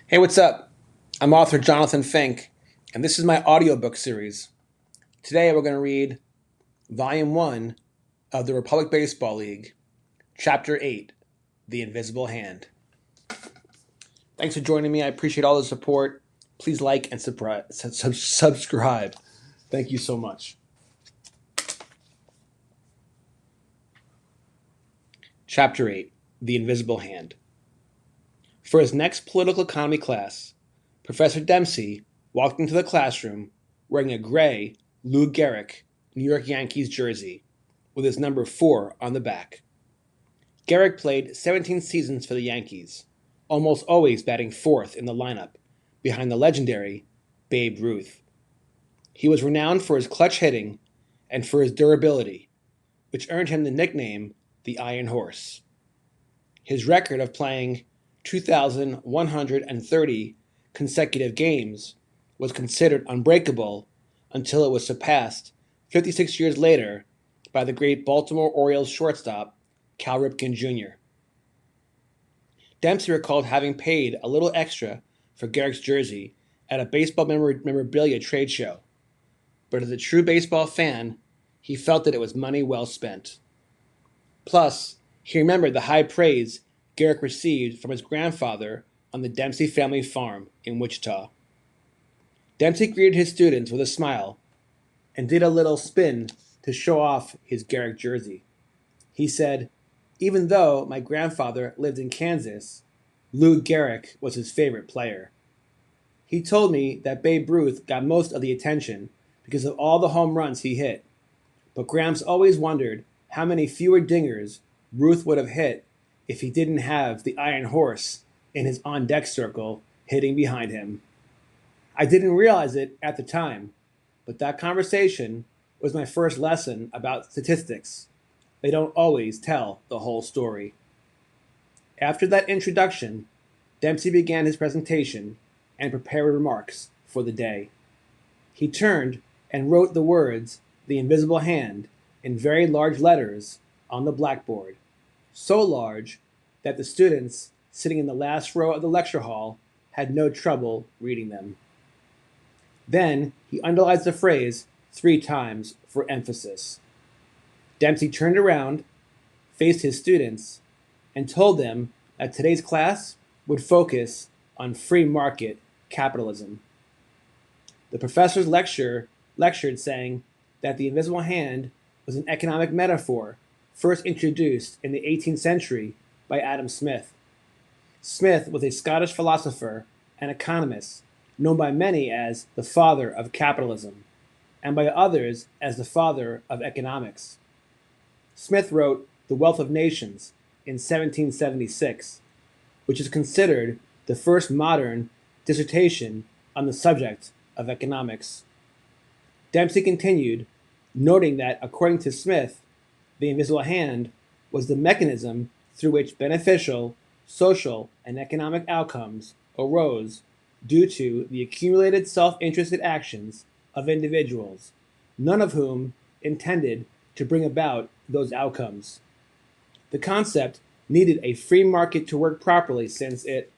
Hey, what's up? I'm author Jonathan Fink, and this is my audiobook series. Today we're going to read Volume 1 of the Republic Baseball League, Chapter 8, The Invisible Hand. Thanks for joining me. I appreciate all the support. Please like and subscribe. Thank you so much. Chapter 8, The Invisible Hand. For his next political economy class, Professor Dempsey walked into the classroom wearing a gray Lou Gehrig New York Yankees jersey with his number 4 on the back. Gehrig played 17 seasons for the Yankees, almost always batting fourth in the lineup, behind the legendary Babe Ruth. He was renowned for his clutch hitting and for his durability, which earned him the nickname the Iron Horse. His record of playing 2,130 consecutive games was considered unbreakable until it was surpassed 56 years later by the great Baltimore Orioles shortstop Cal Ripken Jr. Dempsey recalled having paid a little extra for Gehrig's jersey at a baseball memorabilia trade show, but as a true baseball fan, he felt that it was money well spent. Plus, he remembered the high praise Gehrig received from his grandfather on the Dempsey family farm in Wichita. Dempsey greeted his students with a smile and did a little spin to show off his Gehrig jersey. He said, "Even though my grandfather lived in Kansas, Lou Gehrig was his favorite player. He told me that Babe Ruth got most of the attention because of all the home runs he hit, but Gramps always wondered how many fewer dingers Ruth would have hit if he didn't have the Iron Horse in his on-deck circle hitting behind him. I didn't realize it at the time, but that conversation was my first lesson about statistics. They don't always tell the whole story." After that introduction, Dempsey began his presentation and prepared remarks for the day. He turned and wrote the words, "The Invisible Hand," in very large letters on the blackboard, so large that the students sitting in the last row of the lecture hall had no trouble reading them. Then he underlined the phrase 3 times for emphasis. Dempsey turned around, faced his students, and told them that today's class would focus on free market capitalism. The professor's lectured saying that the invisible hand was an economic metaphor first introduced in the 18th century by Adam Smith. Smith was a Scottish philosopher and economist known by many as the father of capitalism, and by others as the father of economics. Smith wrote The Wealth of Nations in 1776, which is considered the first modern dissertation on the subject of economics. Dempsey continued, noting that according to Smith, the invisible hand was the mechanism through which beneficial social and economic outcomes arose due to the accumulated self-interested actions of individuals, none of whom intended to bring about those outcomes. The concept needed a free market to work properly since it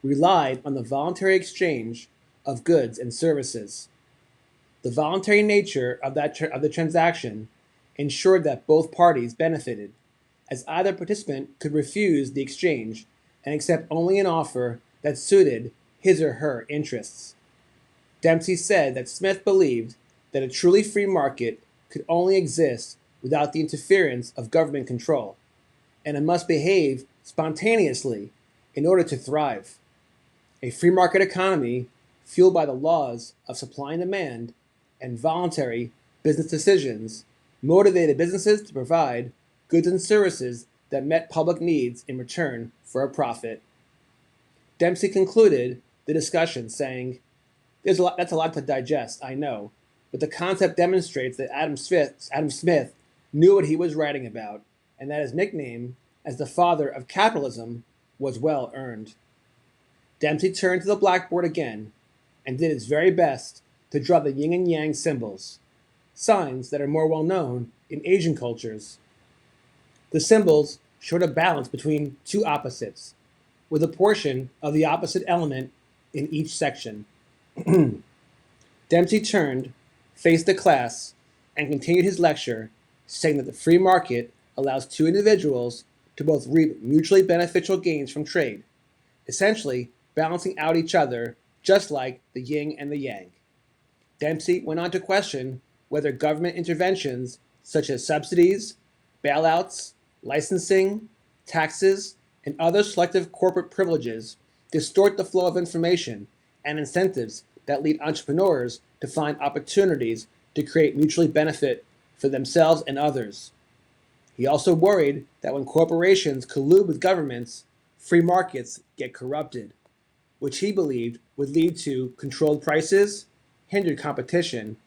relied on the voluntary exchange of goods and services. The voluntary nature of the transaction ensured that both parties benefited, as either participant could refuse the exchange and accept only an offer that suited his or her interests. Dempsey said that Smith believed that a truly free market could only exist without the interference of government control, and it must behave spontaneously in order to thrive. A free market economy, fueled by the laws of supply and demand and voluntary business decisions, motivated businesses to provide goods and services that met public needs in return for a profit. Dempsey concluded the discussion saying, That's a lot to digest, I know, but the concept demonstrates that Adam Smith knew what he was writing about, and that his nickname as the father of capitalism was well earned." Dempsey turned to the blackboard again and did his very best to draw the yin and yang symbols, signs that are more well known in Asian cultures. The symbols showed a balance between two opposites, with a portion of the opposite element in each section. Dempsey turned, faced the class, and continued his lecture, saying that the free market allows two individuals to both reap mutually beneficial gains from trade, essentially balancing out each other just like the yin and the yang. Dempsey went on to question whether government interventions such as subsidies, bailouts, licensing, taxes, and other selective corporate privileges distort the flow of information and incentives that lead entrepreneurs to find opportunities to create mutually benefit for themselves and others. He also worried that when corporations collude with governments, free markets get corrupted, which he believed would lead to controlled prices, hindered competition,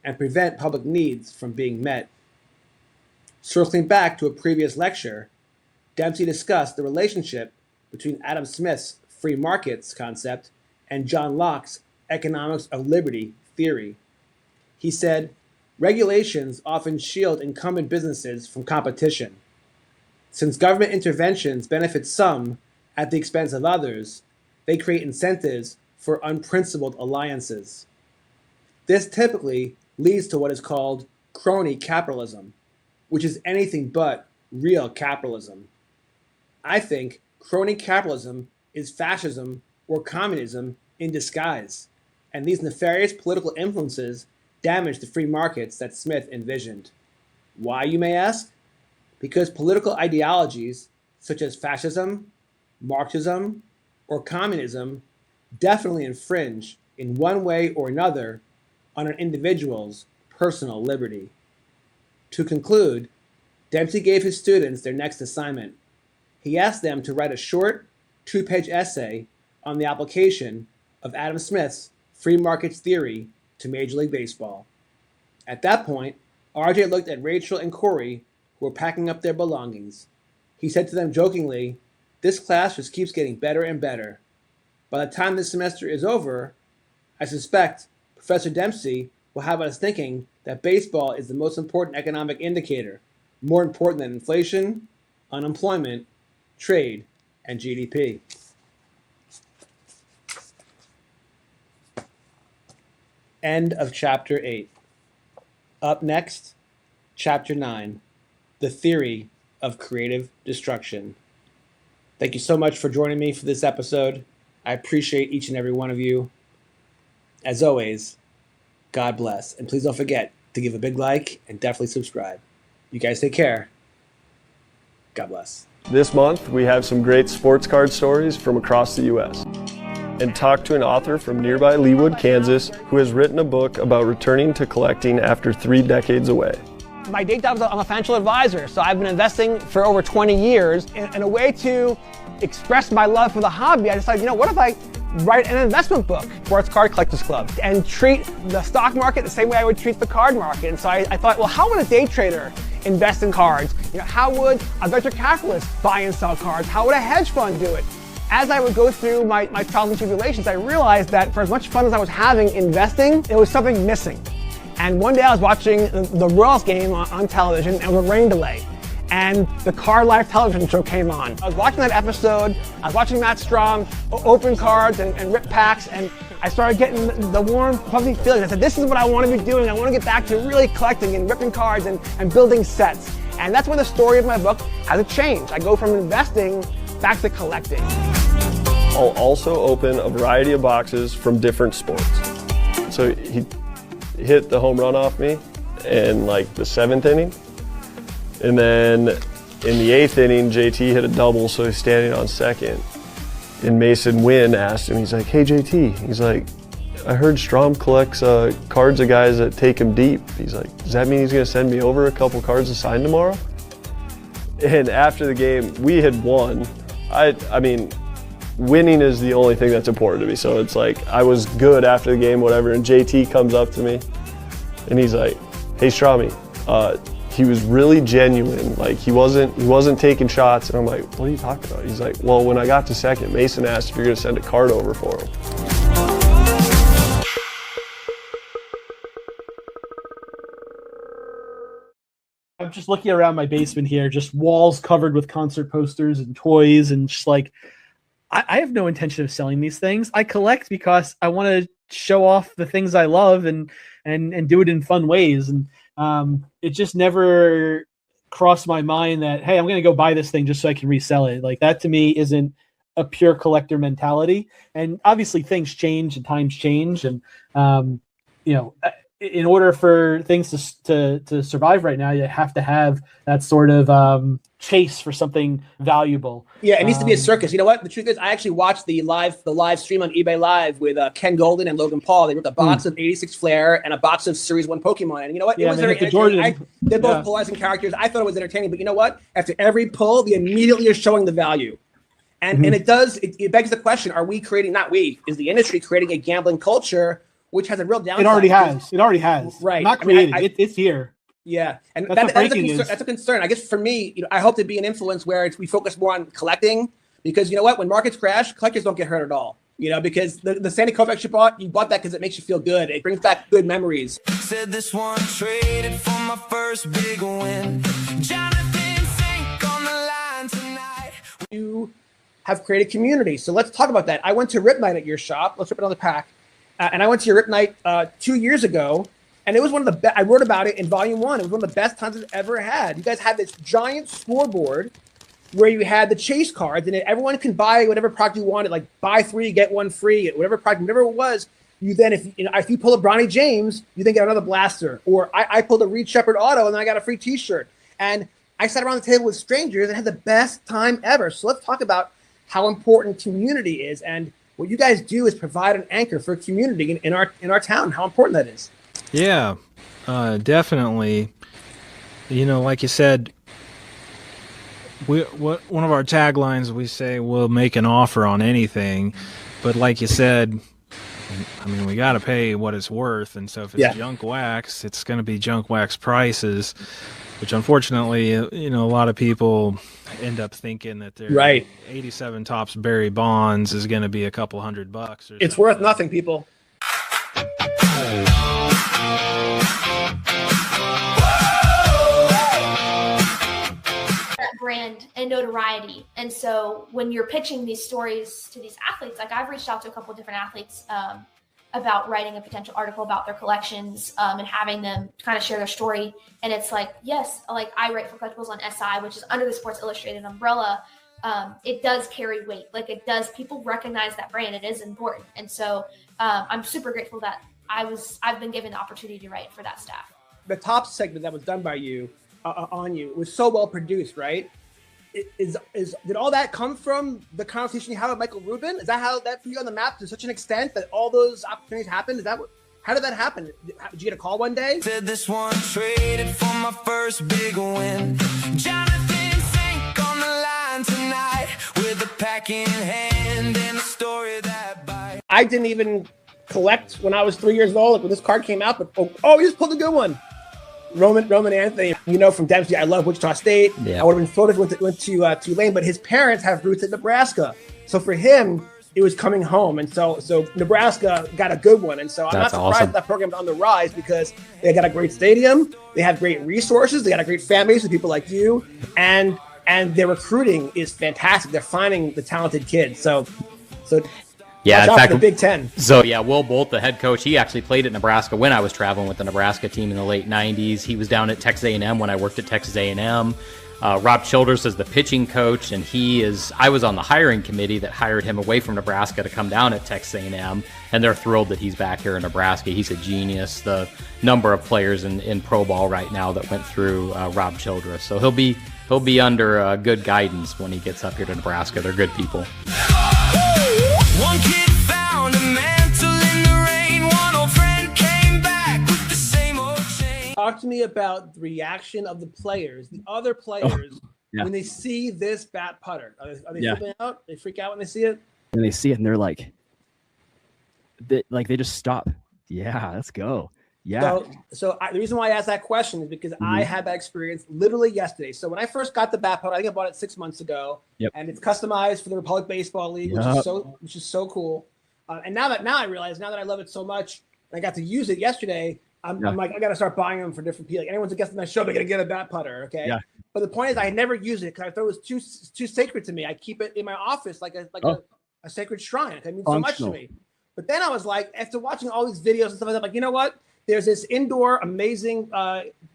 and prevent public needs from being met. Circling back to a previous lecture, Dempsey discussed the relationship between Adam Smith's free markets concept and John Locke's economics of liberty theory. He said, regulations often shield incumbent businesses from competition. Since government interventions benefit some at the expense of others, they create incentives for unprincipled alliances. This typically leads to what is called crony capitalism, which is anything but real capitalism. I think crony capitalism is fascism or communism in disguise, and these nefarious political influences damage the free markets that Smith envisioned. Why, you may ask? Because political ideologies such as fascism, Marxism, or communism definitely infringe in one way or another on an individual's personal liberty. To conclude, Dempsey gave his students their next assignment. He asked them to write a short, 2-page essay on the application of Adam Smith's free markets theory to Major League Baseball. At that point, RJ looked at Rachel and Corey, who were packing up their belongings. He said to them jokingly, "This class just keeps getting better and better. By the time this semester is over, I suspect Professor Dempsey will have us thinking that baseball is the most important economic indicator, more important than inflation, unemployment, trade, and GDP." End of Chapter 8. Up next, Chapter 9, The Theory of Creative Destruction. Thank you so much for joining me for this episode. I appreciate each and every one of you. As always, God bless. And please don't forget to give a big like and definitely subscribe. You guys take care. God bless. This month, we have some great sports card stories from across the U.S. and talk to an author from nearby Leawood, Kansas, who has written a book about returning to collecting after 3 decades away. My day job is I'm a financial advisor, so I've been investing for over 20 years. In a way to express my love for the hobby, I decided, what if I write an investment book, Sports Card Collectors Club, and treat the stock market the same way I would treat the card market. And so I thought, well, how would a day trader invest in cards? How would a venture capitalist buy and sell cards? How would a hedge fund do it? As I would go through my trials and tribulations, I realized that for as much fun as I was having investing, there was something missing. And one day I was watching the Royals game on television, and it was a rain delay. And the Card Life television show came on. I was watching that episode, I was watching Matt Strom open cards and rip packs, and I started getting the warm, fuzzy feeling. I said, this is what I want to be doing. I want to get back to really collecting and ripping cards and building sets. And that's where the story of my book has a change. I go from investing back to collecting. I'll also open a variety of boxes from different sports. So he hit the home run off me in like the 7th inning. And then in the 8th inning, JT hit a double, so he's standing on second. And Mason Wynn asked him, he's like, "Hey JT," he's like, "I heard Strom collects cards of guys that take him deep." He's like, "Does that mean he's gonna send me over a couple cards to sign tomorrow?" And after the game, we had won. I mean, winning is the only thing that's important to me. So it's like, I was good after the game, whatever, and JT comes up to me and he's like, "Hey Stromy," he was really genuine. Like he wasn't taking shots. And I'm like, "What are you talking about?" He's like, "Well, when I got to second, Mason asked if you're gonna send a card over for him." I'm just looking around my basement here, just walls covered with concert posters and toys, and just like I have no intention of selling these things. I collect because I want to show off the things I love and do it in fun ways. And it just never crossed my mind that, hey, I'm going to go buy this thing just so I can resell it. Like, that to me isn't a pure collector mentality. And obviously things change and times change. And, in order for things to survive right now, you have to have that sort of chase for something valuable. Yeah, it needs to be a circus. You know what? The truth is, I actually watched the live stream on eBay Live with Ken Golden and Logan Paul. They ripped a box of 86 Flair and a box of Series 1 Pokemon. And you know what? It was very entertaining. They're both polarizing characters. I thought it was entertaining. But you know what? After every pull, they immediately are showing the value. And it begs the question, are we creating, not we, is the industry creating a gambling culture which has a real downside? It already has. Right. Not created. It's here. Yeah, and that's a concern. I guess for me, I hope to be an influence where we focus more on collecting, because you know what, when markets crash, collectors don't get hurt at all. Because the Sandy Koufax you bought that because it makes you feel good. It brings back good memories. Said this one traded for my first big win. Jonathan Fink on the line tonight. You have created community, so let's talk about that. I went to Rip Night at your shop. Let's rip another pack, and I went to your Rip Night 2 years ago. And it was one of the best. I wrote about it in volume 1. It was one of the best times I've ever had. You guys had this giant scoreboard where you had the chase cards, and everyone can buy whatever product you wanted, like buy 3, get 1 free, whatever product, whatever it was. You then, if you pull a Bronny James, you then get another blaster. Or I pulled a Reed Shepherd auto, and then I got a free T-shirt. And I sat around the table with strangers and had the best time ever. So let's talk about how important community is, and what you guys do is provide an anchor for community in our town. How important that is. Yeah, definitely. Like you said, one of our taglines, we say we'll make an offer on anything, but like you said, we got to pay what it's worth, and so if it's junk wax, it's going to be junk wax prices, which unfortunately, a lot of people end up thinking that their 87 Topps Barry Bonds is going to be a couple $100. It's worth nothing, people. Brand and notoriety. And so when you're pitching these stories to these athletes, like I've reached out to a couple of different athletes about writing a potential article about their collections and having them kind of share their story. And it's like, yes, like I write for collectibles on SI, which is under the Sports Illustrated umbrella. It does carry weight. Like it does. People recognize that brand. It is important. And so I'm super grateful that I've been given the opportunity to write for that staff. The top segment that was done by you on you was so well produced, right? Did all that come from the conversation you had with Michael Rubin? Is that how that put you on the map to such an extent that all those opportunities happened? How did that happen? Did you get a call one day? Said this one traded for my first big win. Jonathan Fink on the line tonight with a pack in hand and a story that bites. I didn't even collect when I was 3 years old. Like when this card came out, but he just pulled a good one. Roman Anthony, from Dempsey, I love Wichita State. Yeah. I would have been thrilled if he went to Tulane, but his parents have roots in Nebraska. So for him, it was coming home. And so Nebraska got a good one. And so I'm not surprised that program's on the rise, because they got a great stadium. They have great resources. They got a great fan base with people like you. And their recruiting is fantastic. They're finding the talented kids. So yeah, in fact, the Big Ten. So yeah, Will Bolt, the head coach, he actually played at Nebraska when I was traveling with the Nebraska team in the late 90s. He was down at Texas A&M when I worked at Texas A&M. Rob Childress is the pitching coach, and I was on the hiring committee that hired him away from Nebraska to come down at Texas A&M, and they're thrilled that he's back here in Nebraska. He's a genius. The number of players in pro ball right now that went through Rob Childress, so he'll be under good guidance when he gets up here to Nebraska. They're good people. One kid found a mantle in the rain. One old friend came back with the same old chain. Talk to me about the reaction of the players, the other players, when they see this bat putter. Are they flipping out? They freak out when they see it? And they see it and they're like, they just stop. Yeah, let's go. Yeah. So the reason why I asked that question is because I had that experience literally yesterday. So when I first got the bat putter, I think I bought it 6 months ago, and it's customized for the Republic Baseball League, which is so cool. And now that I realize, now that I love it so much, and I got to use it yesterday, I'm like, I got to start buying them for different people. Like anyone's a guest on my show, they're gonna get a bat putter, okay? Yeah. But the point is, I never use it because I thought it was too sacred to me. I keep it in my office like a a sacred shrine. It means so much to Functional. me. But then I was like, after watching all these videos and stuff like that, I'm like, you know what? There's this indoor amazing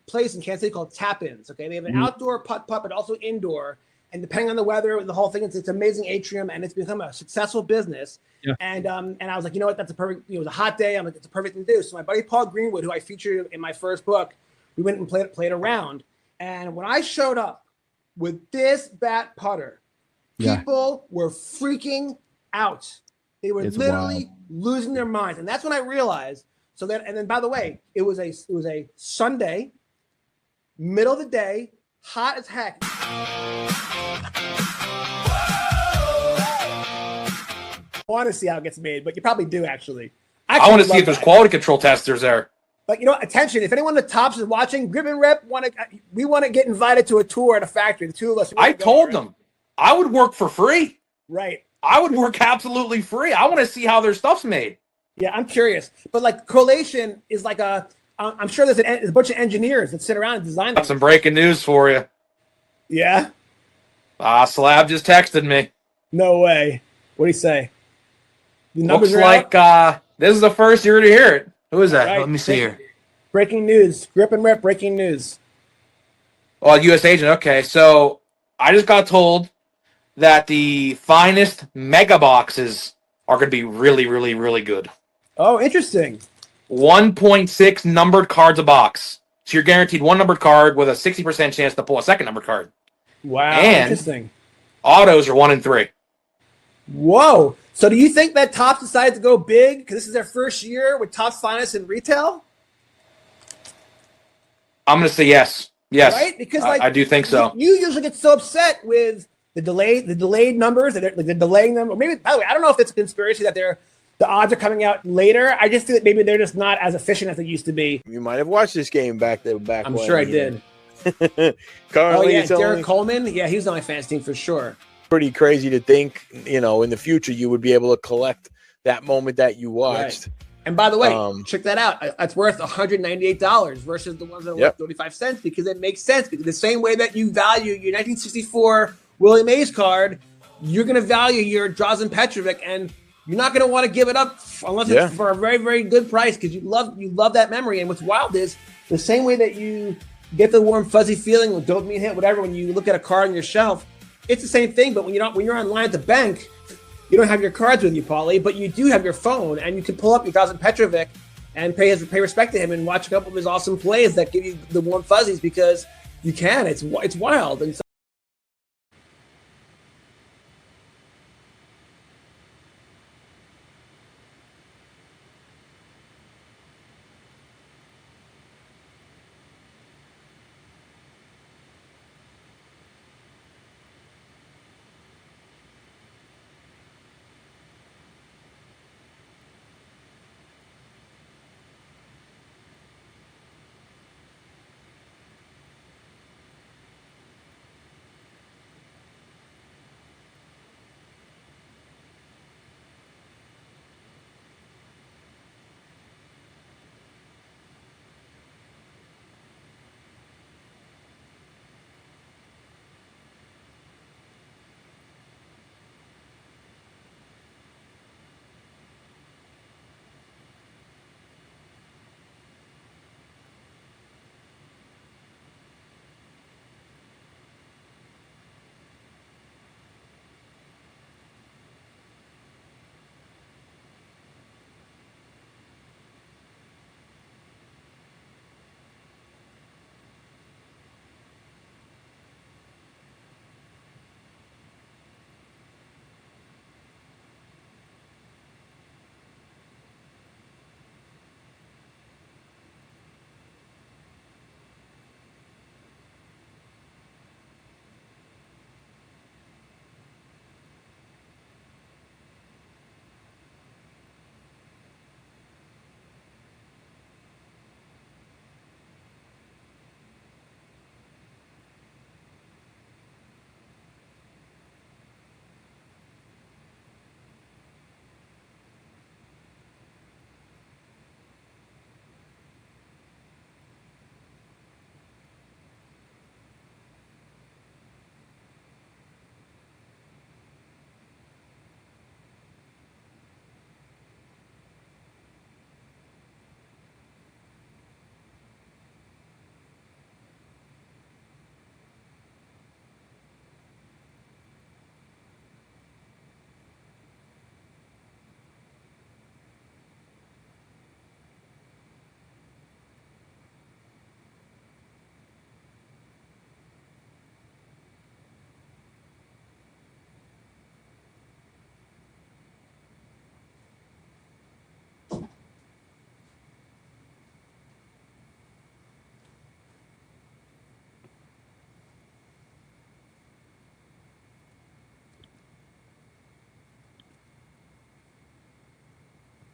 place in Kansas City called Tap-Ins. Okay, they have an outdoor putt, but also indoor. And depending on the weather, the whole thing, it's an amazing atrium, and it's become a successful business. Yeah. And I was like, you know what? That's a perfect. It was a hot day. I'm like, it's a perfect thing to do. So my buddy Paul Greenwood, who I featured in my first book, we went and played around. And when I showed up with this bat putter, people were freaking out. They were literally losing their minds, and that's when I realized. So that, and then by the way, it was a Sunday, middle of the day, hot as heck. I want to see how it gets made, but you probably do actually. I want to see if there's quality control testers there. But you know, attention! If anyone at the tops is watching, Grip and Rep we want to get invited to a tour at a factory. The two of us. I told them I would work for free. Right. I would work absolutely free. I want to see how their stuff's made. Yeah, I'm curious. But like correlation is like I'm sure there's a bunch of engineers that sit around and design. Got some breaking news for you. Yeah. Slab just texted me. No way. What do you say? The Looks numbers are like out? this is the first year to hear it. Who is that? Right. Let me see here. Breaking news. Grip and Rep breaking news. Oh, U.S. agent. Okay, so I just got told that the finest mega boxes are going to be really, really, really good. Oh, interesting. 1.6 numbered cards a box. So you're guaranteed one numbered card with a 60% chance to pull a second numbered card. Wow, And interesting. Autos are 1 in 3. Whoa. So do you think that Topps decided to go big because this is their first year with Topps Finest in retail? I'm going to say yes. Yes. Right? Because I do think so. You usually get so upset with the delayed numbers, they're delaying them. Or maybe, by the way, I don't know if it's a conspiracy that the odds are coming out later. I just think that maybe they're just not as efficient as they used to be. You might have watched this game back I'm when, sure I did. Carl, Oh yeah, Derek Coleman. Yeah, he was on my fans team for sure. Pretty crazy to think, in the future you would be able to collect that moment that you watched. Right. And by the way, check that out. It's worth $198 versus the ones that are worth 35 cents because it makes sense. Because the same way that you value your 1964 Willie Mays card, you're going to value your Drazen Petrovic, and you're not going to want to give it up unless it's for a very, very good price because you love that memory. And what's wild is the same way that you get the warm fuzzy feeling with dopamine hit, whatever, when you look at a card on your shelf, it's the same thing. But when you're online at the bank, you don't have your cards with you, Paulie, but you do have your phone, and you can pull up your Drazen Petrovic and pay respect to him and watch a couple of his awesome plays that give you the warm fuzzies because you can. It's wild. And so